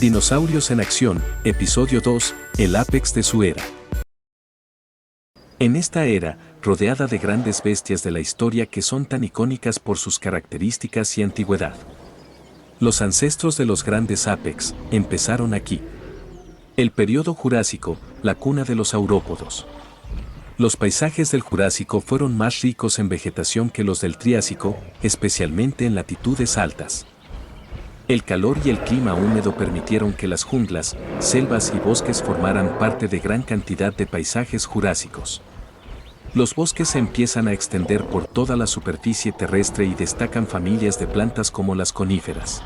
Dinosaurios en acción, episodio 2, el ápex de su era. En esta era, rodeada de grandes bestias de la historia que son tan icónicas por sus características y antigüedad. Los ancestros de los grandes ápex empezaron aquí. El período Jurásico, la cuna de los saurópodos. Los paisajes del Jurásico fueron más ricos en vegetación que los del Triásico, especialmente en latitudes altas. El calor y el clima húmedo permitieron que las junglas, selvas y bosques formaran parte de gran cantidad de paisajes jurásicos. Los bosques se empiezan a extender por toda la superficie terrestre y destacan familias de plantas como las coníferas.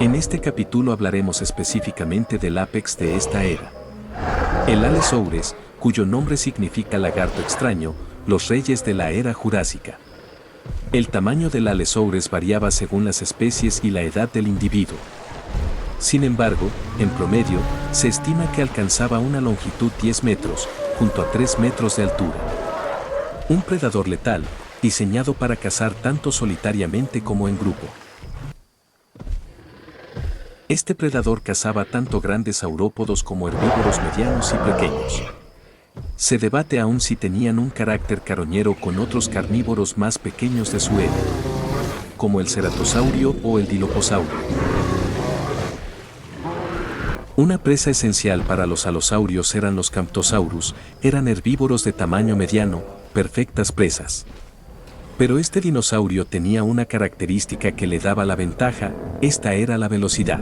En este capítulo hablaremos específicamente del ápex de esta era. El Allosaurus, cuyo nombre significa lagarto extraño, los reyes de la era jurásica. El tamaño del Allosaurus variaba según las especies y la edad del individuo. Sin embargo, en promedio, se estima que alcanzaba una longitud 10 metros, junto a 3 metros de altura. Un predador letal, diseñado para cazar tanto solitariamente como en grupo. Este predador cazaba tanto grandes saurópodos como herbívoros medianos y pequeños. Se debate aún si tenían un carácter carroñero con otros carnívoros más pequeños de su era, como el ceratosaurio o el dilophosaurus. Una presa esencial para los alosaurios eran los camptosaurus, eran herbívoros de tamaño mediano, perfectas presas. Pero este dinosaurio tenía una característica que le daba la ventaja, esta era la velocidad.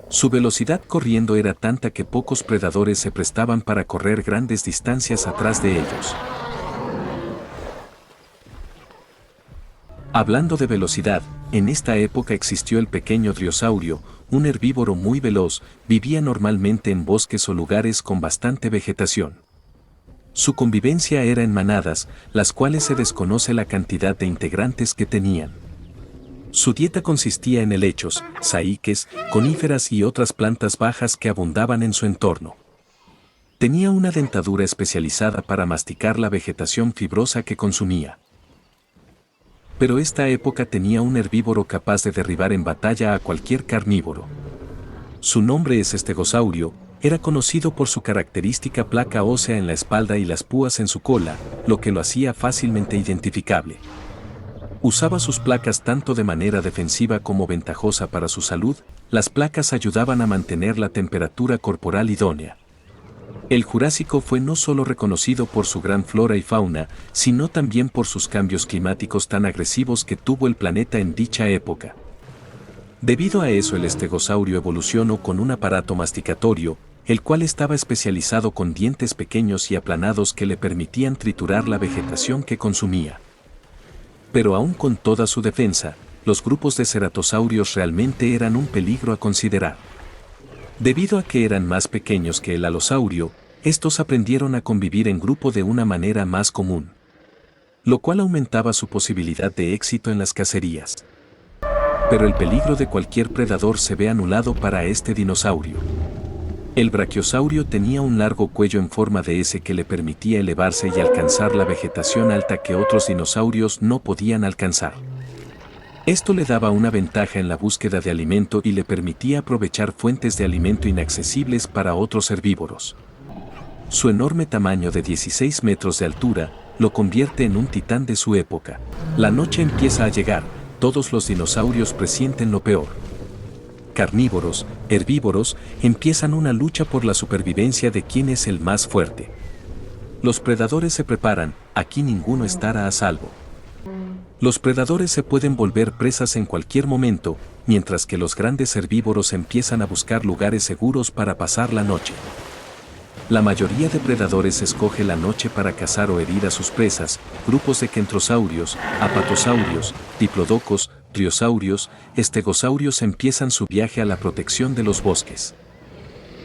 Su velocidad corriendo era tanta que pocos predadores se prestaban para correr grandes distancias atrás de ellos. Hablando de velocidad, en esta época existió el pequeño driosaurio, un herbívoro muy veloz, vivía normalmente en bosques o lugares con bastante vegetación. Su convivencia era en manadas, las cuales se desconoce la cantidad de integrantes que tenían. Su dieta consistía en helechos, saíques, coníferas y otras plantas bajas que abundaban en su entorno. Tenía una dentadura especializada para masticar la vegetación fibrosa que consumía. Pero esta época tenía un herbívoro capaz de derribar en batalla a cualquier carnívoro. Su nombre es estegosaurio, era conocido por su característica placa ósea en la espalda y las púas en su cola, lo que lo hacía fácilmente identificable. Usaba sus placas tanto de manera defensiva como ventajosa para su salud, las placas ayudaban a mantener la temperatura corporal idónea. El Jurásico fue no solo reconocido por su gran flora y fauna, sino también por sus cambios climáticos tan agresivos que tuvo el planeta en dicha época. Debido a eso el estegosaurio evolucionó con un aparato masticatorio, el cual estaba especializado con dientes pequeños y aplanados que le permitían triturar la vegetación que consumía. Pero aún con toda su defensa, los grupos de ceratosaurios realmente eran un peligro a considerar. Debido a que eran más pequeños que el alosaurio, estos aprendieron a convivir en grupo de una manera más común, lo cual aumentaba su posibilidad de éxito en las cacerías. Pero el peligro de cualquier predador se ve anulado para este dinosaurio. El brachiosaurio tenía un largo cuello en forma de S que le permitía elevarse y alcanzar la vegetación alta que otros dinosaurios no podían alcanzar. Esto le daba una ventaja en la búsqueda de alimento y le permitía aprovechar fuentes de alimento inaccesibles para otros herbívoros. Su enorme tamaño de 16 metros de altura lo convierte en un titán de su época. La noche empieza a llegar, todos los dinosaurios presienten lo peor. Carnívoros, herbívoros, empiezan una lucha por la supervivencia de quién es el más fuerte. Los predadores se preparan, aquí ninguno estará a salvo. Los predadores se pueden volver presas en cualquier momento, mientras que los grandes herbívoros empiezan a buscar lugares seguros para pasar la noche. La mayoría de predadores escoge la noche para cazar o herir a sus presas, grupos de kentrosaurios, apatosaurios, diplodocos, driosaurios, estegosaurios empiezan su viaje a la protección de los bosques.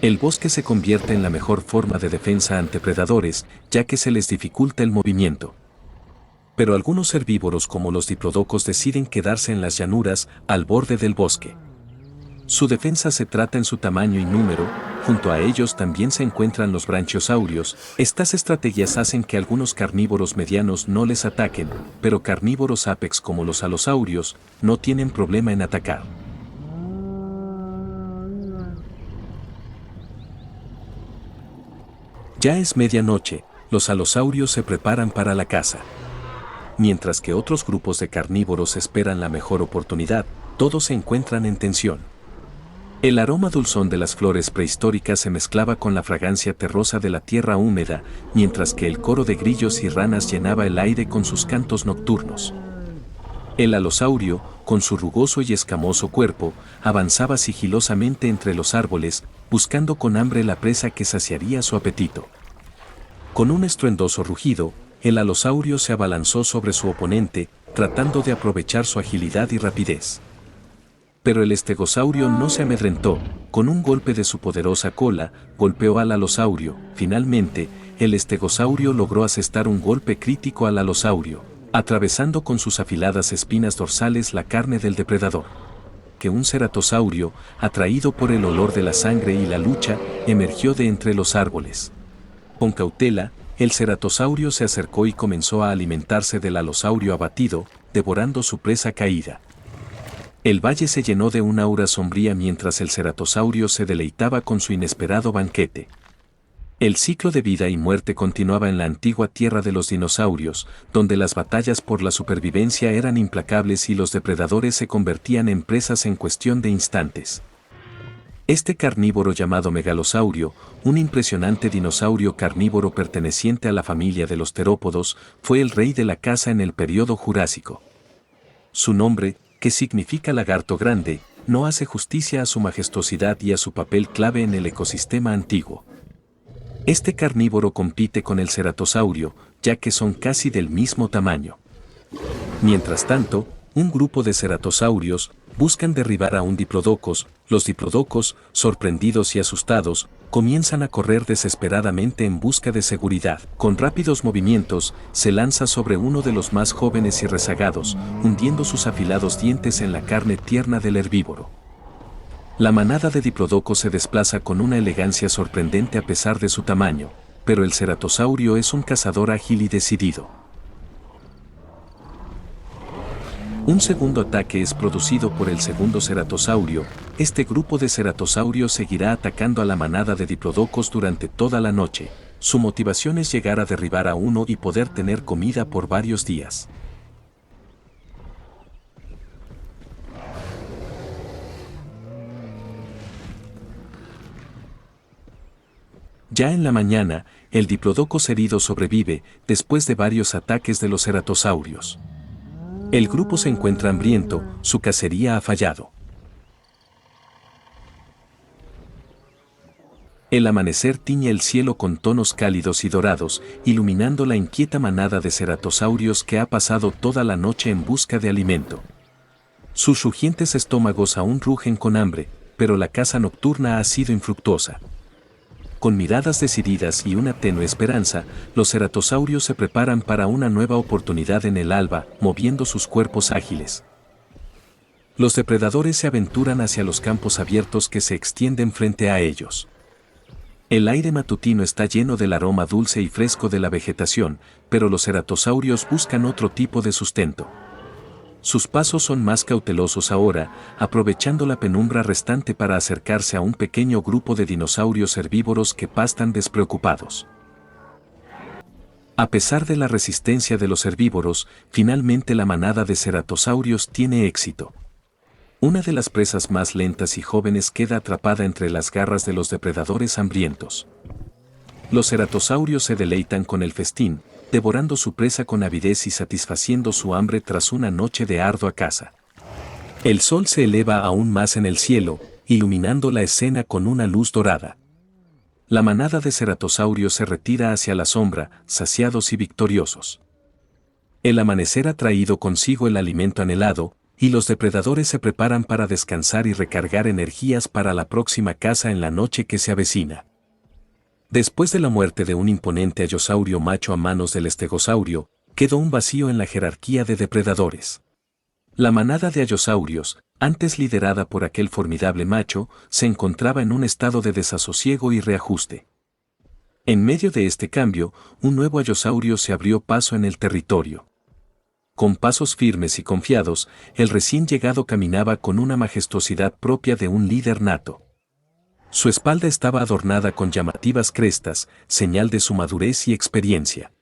El bosque se convierte en la mejor forma de defensa ante predadores, ya que se les dificulta el movimiento. Pero algunos herbívoros como los diplodocos deciden quedarse en las llanuras, al borde del bosque. Su defensa se trata en su tamaño y número, Junto a ellos también se encuentran los brachiosaurios. Estas estrategias hacen que algunos carnívoros medianos no les ataquen, pero carnívoros apex como los alosaurios no tienen problema en atacar. Ya es medianoche, los alosaurios se preparan para la caza. Mientras que otros grupos de carnívoros esperan la mejor oportunidad, todos se encuentran en tensión. El aroma dulzón de las flores prehistóricas se mezclaba con la fragancia terrosa de la tierra húmeda, mientras que el coro de grillos y ranas llenaba el aire con sus cantos nocturnos. El alosaurio, con su rugoso y escamoso cuerpo, avanzaba sigilosamente entre los árboles, buscando con hambre la presa que saciaría su apetito. Con un estruendoso rugido, el alosaurio se abalanzó sobre su oponente, tratando de aprovechar su agilidad y rapidez. Pero el estegosaurio no se amedrentó, con un golpe de su poderosa cola, golpeó al alosaurio. Finalmente, el estegosaurio logró asestar un golpe crítico al alosaurio, atravesando con sus afiladas espinas dorsales la carne del depredador. Que un ceratosaurio, atraído por el olor de la sangre y la lucha, emergió de entre los árboles. Con cautela, el ceratosaurio se acercó y comenzó a alimentarse del alosaurio abatido, devorando su presa caída. El valle se llenó de una aura sombría mientras el ceratosaurio se deleitaba con su inesperado banquete. El ciclo de vida y muerte continuaba en la antigua tierra de los dinosaurios, donde las batallas por la supervivencia eran implacables y los depredadores se convertían en presas en cuestión de instantes. Este carnívoro llamado megalosaurio, un impresionante dinosaurio carnívoro perteneciente a la familia de los terópodos, fue el rey de la caza en el período Jurásico. Su nombre, que significa lagarto grande, no hace justicia a su majestuosidad y a su papel clave en el ecosistema antiguo. Este carnívoro compite con el ceratosaurio, ya que son casi del mismo tamaño. Mientras tanto, un grupo de ceratosaurios buscan derribar a un diplodocus. Los diplodocus, sorprendidos y asustados, comienzan a correr desesperadamente en busca de seguridad. Con rápidos movimientos, se lanza sobre uno de los más jóvenes y rezagados, hundiendo sus afilados dientes en la carne tierna del herbívoro. La manada de diplodocus se desplaza con una elegancia sorprendente a pesar de su tamaño, pero el ceratosaurio es un cazador ágil y decidido. Un segundo ataque es producido por el segundo ceratosaurio. Este grupo de ceratosaurios seguirá atacando a la manada de diplodocus durante toda la noche. Su motivación es llegar a derribar a uno y poder tener comida por varios días. Ya en la mañana, el diplodocus herido sobrevive después de varios ataques de los ceratosaurios. El grupo se encuentra hambriento, su cacería ha fallado. El amanecer tiñe el cielo con tonos cálidos y dorados, iluminando la inquieta manada de ceratosaurios que ha pasado toda la noche en busca de alimento. Sus rugientes estómagos aún rugen con hambre, pero la caza nocturna ha sido infructuosa. Con miradas decididas y una tenue esperanza, los ceratosaurios se preparan para una nueva oportunidad en el alba, moviendo sus cuerpos ágiles. Los depredadores se aventuran hacia los campos abiertos que se extienden frente a ellos. El aire matutino está lleno del aroma dulce y fresco de la vegetación, pero los ceratosaurios buscan otro tipo de sustento. Sus pasos son más cautelosos ahora, aprovechando la penumbra restante para acercarse a un pequeño grupo de dinosaurios herbívoros que pastan despreocupados. A pesar de la resistencia de los herbívoros, finalmente la manada de ceratosaurios tiene éxito. Una de las presas más lentas y jóvenes queda atrapada entre las garras de los depredadores hambrientos. Los ceratosaurios se deleitan con el festín, devorando su presa con avidez y satisfaciendo su hambre tras una noche de ardua caza. El sol se eleva aún más en el cielo, iluminando la escena con una luz dorada. La manada de ceratosaurios se retira hacia la sombra, saciados y victoriosos. El amanecer ha traído consigo el alimento anhelado, y los depredadores se preparan para descansar y recargar energías para la próxima caza en la noche que se avecina. Después de la muerte de un imponente ayosaurio macho a manos del estegosaurio, quedó un vacío en la jerarquía de depredadores. La manada de ayosaurios, antes liderada por aquel formidable macho, se encontraba en un estado de desasosiego y reajuste. En medio de este cambio, un nuevo Allosaurus se abrió paso en el territorio. Con pasos firmes y confiados, el recién llegado caminaba con una majestuosidad propia de un líder nato. Su espalda estaba adornada con llamativas crestas, señal de su madurez y experiencia.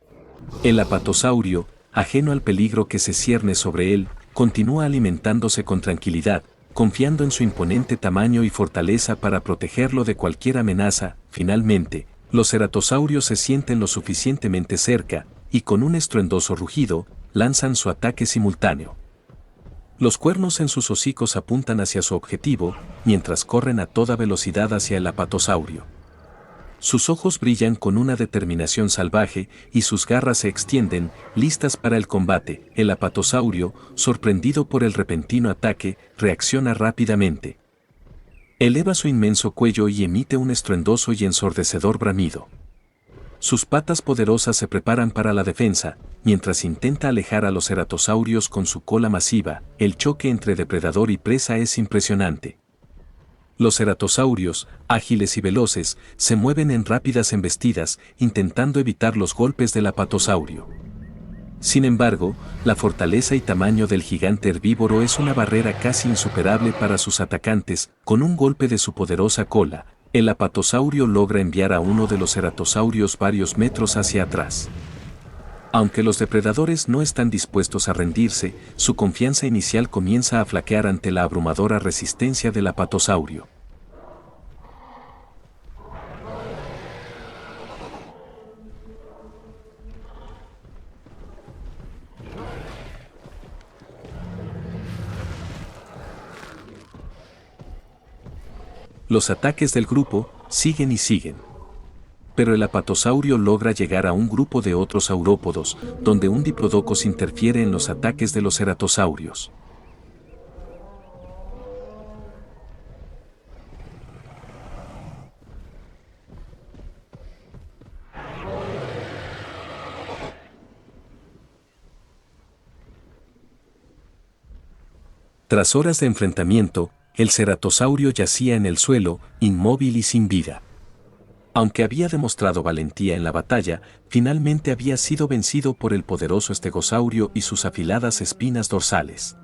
El apatosaurio, ajeno al peligro que se cierne sobre él, continúa alimentándose con tranquilidad, confiando en su imponente tamaño y fortaleza para protegerlo de cualquier amenaza. Finalmente, los ceratosaurios se sienten lo suficientemente cerca, y con un estruendoso rugido, lanzan su ataque simultáneo. Los cuernos en sus hocicos apuntan hacia su objetivo, mientras corren a toda velocidad hacia el apatosaurio. Sus ojos brillan con una determinación salvaje y sus garras se extienden, listas para el combate. El apatosaurio, sorprendido por el repentino ataque, reacciona rápidamente. Eleva su inmenso cuello y emite un estruendoso y ensordecedor bramido. Sus patas poderosas se preparan para la defensa, mientras intenta alejar a los ceratosaurios con su cola masiva. El choque entre depredador y presa es impresionante. Los ceratosaurios, ágiles y veloces, se mueven en rápidas embestidas, intentando evitar los golpes del apatosaurio. Sin embargo, la fortaleza y tamaño del gigante herbívoro es una barrera casi insuperable para sus atacantes. Con un golpe de su poderosa cola, el apatosaurio logra enviar a uno de los ceratosaurios varios metros hacia atrás. Aunque los depredadores no están dispuestos a rendirse, su confianza inicial comienza a flaquear ante la abrumadora resistencia del apatosaurio. Los ataques del grupo siguen y siguen. Pero el apatosaurio logra llegar a un grupo de otros saurópodos, donde un diplodocus interfiere en los ataques de los ceratosaurios. Tras horas de enfrentamiento, el ceratosaurio yacía en el suelo, inmóvil y sin vida. Aunque había demostrado valentía en la batalla, finalmente había sido vencido por el poderoso estegosaurio y sus afiladas espinas dorsales.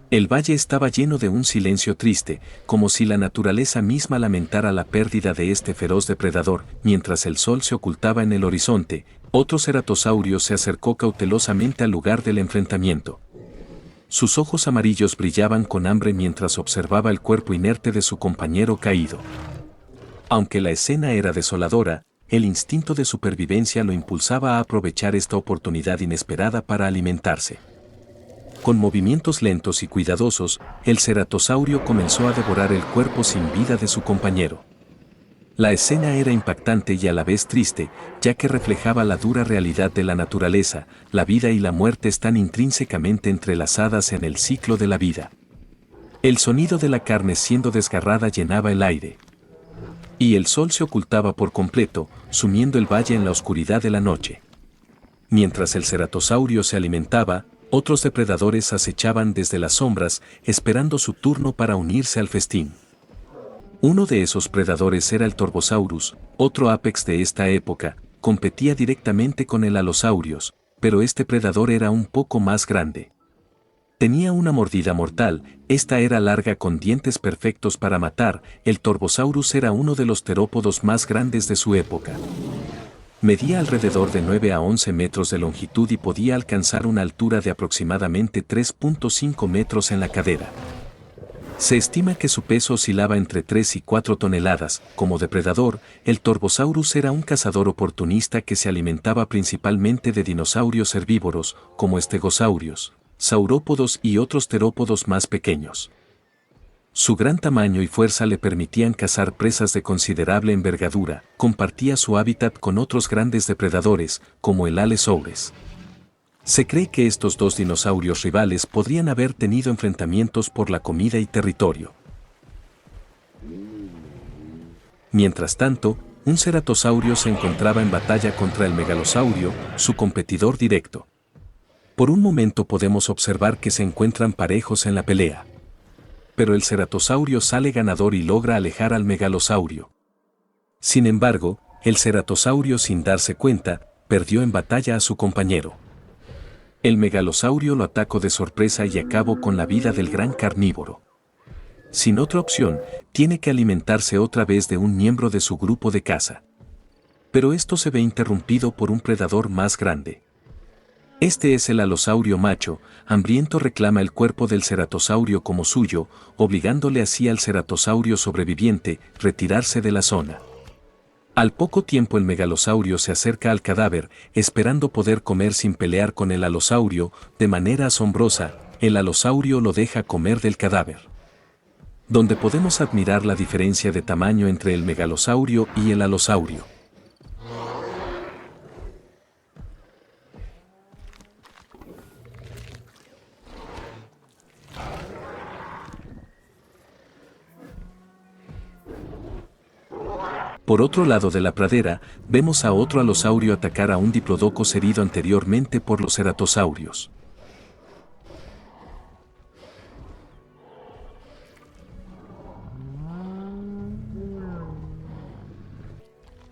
El valle estaba lleno de un silencio triste, como si la naturaleza misma lamentara la pérdida de este feroz depredador. Mientras el sol se ocultaba en el horizonte, otro ceratosaurio se acercó cautelosamente al lugar del enfrentamiento. Sus ojos amarillos brillaban con hambre mientras observaba el cuerpo inerte de su compañero caído. Aunque la escena era desoladora, el instinto de supervivencia lo impulsaba a aprovechar esta oportunidad inesperada para alimentarse. Con movimientos lentos y cuidadosos, el ceratosaurio comenzó a devorar el cuerpo sin vida de su compañero. La escena era impactante y a la vez triste, ya que reflejaba la dura realidad de la naturaleza. La vida y la muerte están intrínsecamente entrelazadas en el ciclo de la vida. El sonido de la carne siendo desgarrada llenaba el aire. Y el sol se ocultaba por completo, sumiendo el valle en la oscuridad de la noche. Mientras el ceratosaurio se alimentaba, otros depredadores acechaban desde las sombras, esperando su turno para unirse al festín. Uno de esos predadores era el Torvosaurus, otro ápex de esta época. Competía directamente con el Allosaurus, pero este predador era un poco más grande. Tenía una mordida mortal, esta era larga con dientes perfectos para matar. El Torvosaurus era uno de los terópodos más grandes de su época. Medía alrededor de 9 a 11 metros de longitud y podía alcanzar una altura de aproximadamente 3.5 metros en la cadera. Se estima que su peso oscilaba entre 3 y 4 toneladas. Como depredador, el Torvosaurus era un cazador oportunista que se alimentaba principalmente de dinosaurios herbívoros, como estegosaurios, saurópodos y otros terópodos más pequeños. Su gran tamaño y fuerza le permitían cazar presas de considerable envergadura. Compartía su hábitat con otros grandes depredadores, como el Allosaurus. Se cree que estos dos dinosaurios rivales podrían haber tenido enfrentamientos por la comida y territorio. Mientras tanto, un ceratosaurio se encontraba en batalla contra el megalosaurio, su competidor directo. Por un momento podemos observar que se encuentran parejos en la pelea. pero el ceratosaurio sale ganador y logra alejar al megalosaurio. Sin embargo, el ceratosaurio, sin darse cuenta, perdió en batalla a su compañero. El megalosaurio lo atacó de sorpresa y acabó con la vida del gran carnívoro. Sin otra opción, tiene que alimentarse otra vez de un miembro de su grupo de caza. Pero esto se ve interrumpido por un predador más grande. Este es el alosaurio macho, hambriento, reclama el cuerpo del ceratosaurio como suyo, obligándole así al ceratosaurio sobreviviente a retirarse de la zona. Al poco tiempo el megalosaurio se acerca al cadáver, esperando poder comer sin pelear con el alosaurio. De manera asombrosa, el alosaurio lo deja comer del cadáver. Donde podemos admirar la diferencia de tamaño entre el megalosaurio y el alosaurio. Por otro lado de la pradera, vemos a otro alosaurio atacar a un diplodocus herido anteriormente por los ceratosaurios.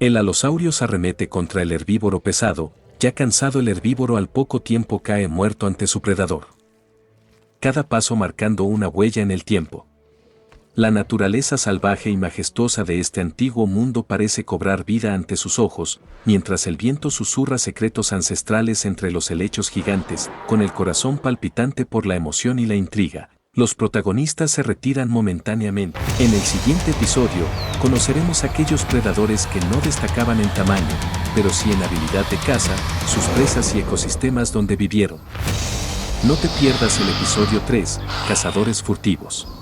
El alosaurio se arremete contra el herbívoro pesado. Ya cansado, el herbívoro al poco tiempo cae muerto ante su predador. Cada paso marcando una huella en el tiempo. La naturaleza salvaje y majestuosa de este antiguo mundo parece cobrar vida ante sus ojos, mientras el viento susurra secretos ancestrales entre los helechos gigantes. Con el corazón palpitante por la emoción y la intriga, los protagonistas se retiran momentáneamente. En el siguiente episodio, conoceremos aquellos predadores que no destacaban en tamaño, pero sí en habilidad de caza, sus presas y ecosistemas donde vivieron. No te pierdas el episodio 3, Cazadores Furtivos.